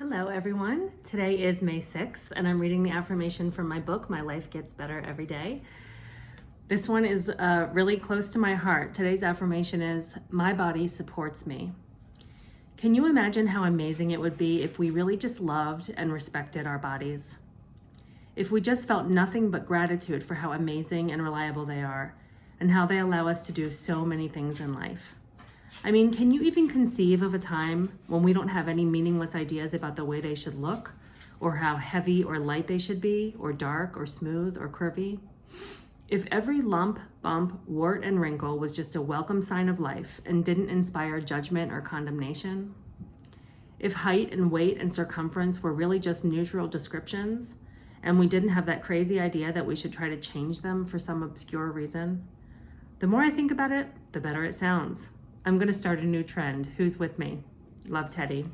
Hello, everyone. Today is May 6th, and I'm reading the affirmation from my book, My Life Gets Better Every Day. This one is really close to my heart. Today's affirmation is, my body supports me. Can you imagine how amazing it would be if we really just loved and respected our bodies? If we just felt nothing but gratitude for how amazing and reliable they are, and how they allow us to do so many things in life. I mean, can you even conceive of a time when we don't have any meaningless ideas about the way they should look, or how heavy or light they should be, or dark or smooth or curvy? If every lump, bump, wart, and wrinkle was just a welcome sign of life and didn't inspire judgment or condemnation? If height and weight and circumference were really just neutral descriptions, and we didn't have that crazy idea that we should try to change them for some obscure reason? The more I think about it, the better it sounds. I'm going to start a new trend. Who's with me? Love, Teddy.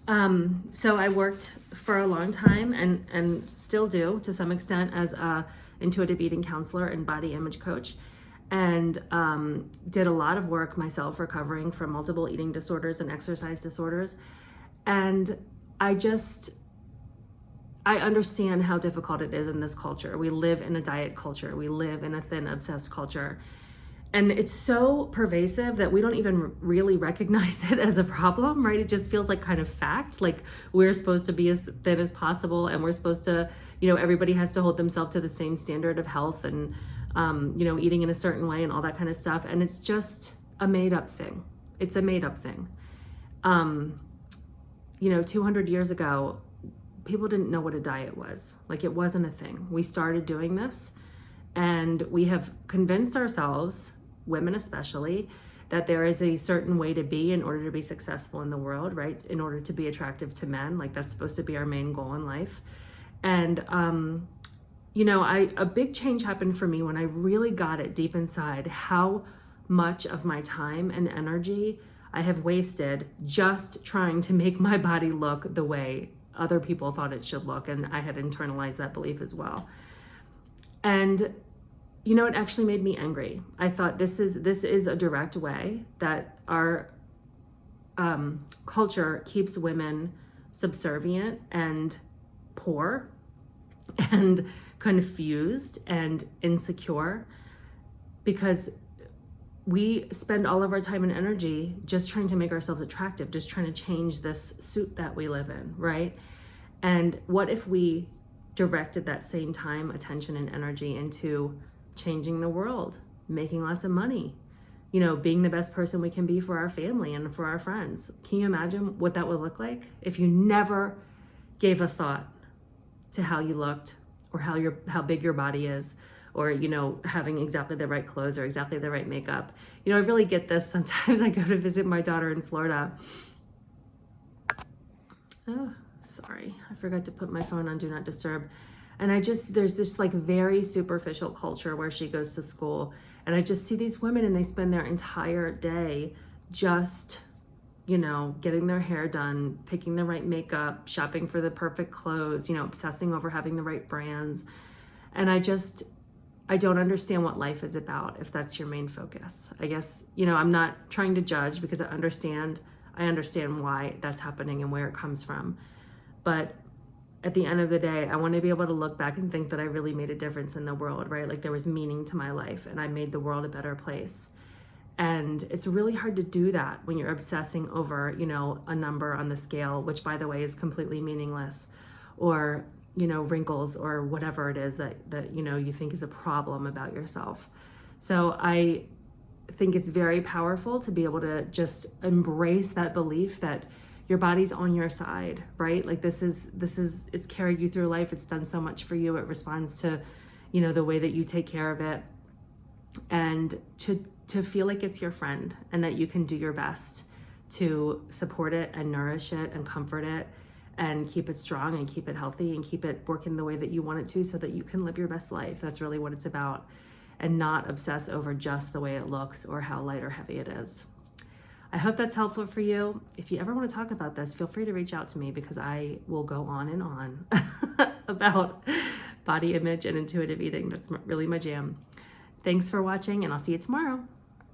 So I worked for a long time and still do to some extent as a intuitive eating counselor and body image coach, and did a lot of work myself recovering from multiple eating disorders and exercise disorders. And I understand how difficult it is in this culture. We live in a diet culture. We live in a thin, obsessed culture. And it's so pervasive that we don't even really recognize it as a problem, right? It just feels like kind of fact. Like we're supposed to be as thin as possible, and we're supposed to, everybody has to hold themselves to the same standard of health and, eating in a certain way and all that kind of stuff. And it's just a made up thing. It's a made up thing. 200 years ago, people didn't know what a diet was. Like it wasn't a thing. We started doing this, and we have convinced ourselves, women especially, that there is a certain way to be in order to be successful in the world, right? In order to be attractive to men, like that's supposed to be our main goal in life. And, a big change happened for me when I really got it deep inside how much of my time and energy I have wasted just trying to make my body look the way other people thought it should look. And I had internalized that belief as well. And it actually made me angry. I thought this is a direct way that our culture keeps women subservient and poor and confused and insecure, because we spend all of our time and energy just trying to make ourselves attractive, just trying to change this suit that we live in, right? And what if we directed that same time, attention, and energy into changing the world, making lots of money, being the best person we can be for our family and for our friends? Can you imagine what that would look like if you never gave a thought to how you looked, or how big your body is, or having exactly the right clothes or exactly the right makeup? I really get this. Sometimes I go to visit my daughter in Florida. Oh, sorry, I forgot to put my phone on Do Not Disturb. And there's this like very superficial culture where she goes to school, and I just see these women and they spend their entire day just, getting their hair done, picking the right makeup, shopping for the perfect clothes, obsessing over having the right brands. And I don't understand what life is about if that's your main focus. I guess, I'm not trying to judge, because I understand why that's happening and where it comes from. But at the end of the day, I want to be able to look back and think that I really made a difference in the world, right? Like there was meaning to my life and I made the world a better place. And it's really hard to do that when you're obsessing over, a number on the scale, which by the way is completely meaningless, or, wrinkles, or whatever it is that you think is a problem about yourself. So I think it's very powerful to be able to just embrace that belief that your body's on your side, right? Like it's carried you through life. It's done so much for you. It responds to, the way that you take care of it, and to feel like it's your friend, and that you can do your best to support it and nourish it and comfort it and keep it strong and keep it healthy and keep it working the way that you want it to, so that you can live your best life. That's really what it's about, and not obsess over just the way it looks or how light or heavy it is. I hope that's helpful for you. If you ever want to talk about this, feel free to reach out to me, because I will go on and on about body image and intuitive eating. That's really my jam. Thanks for watching, and I'll see you tomorrow.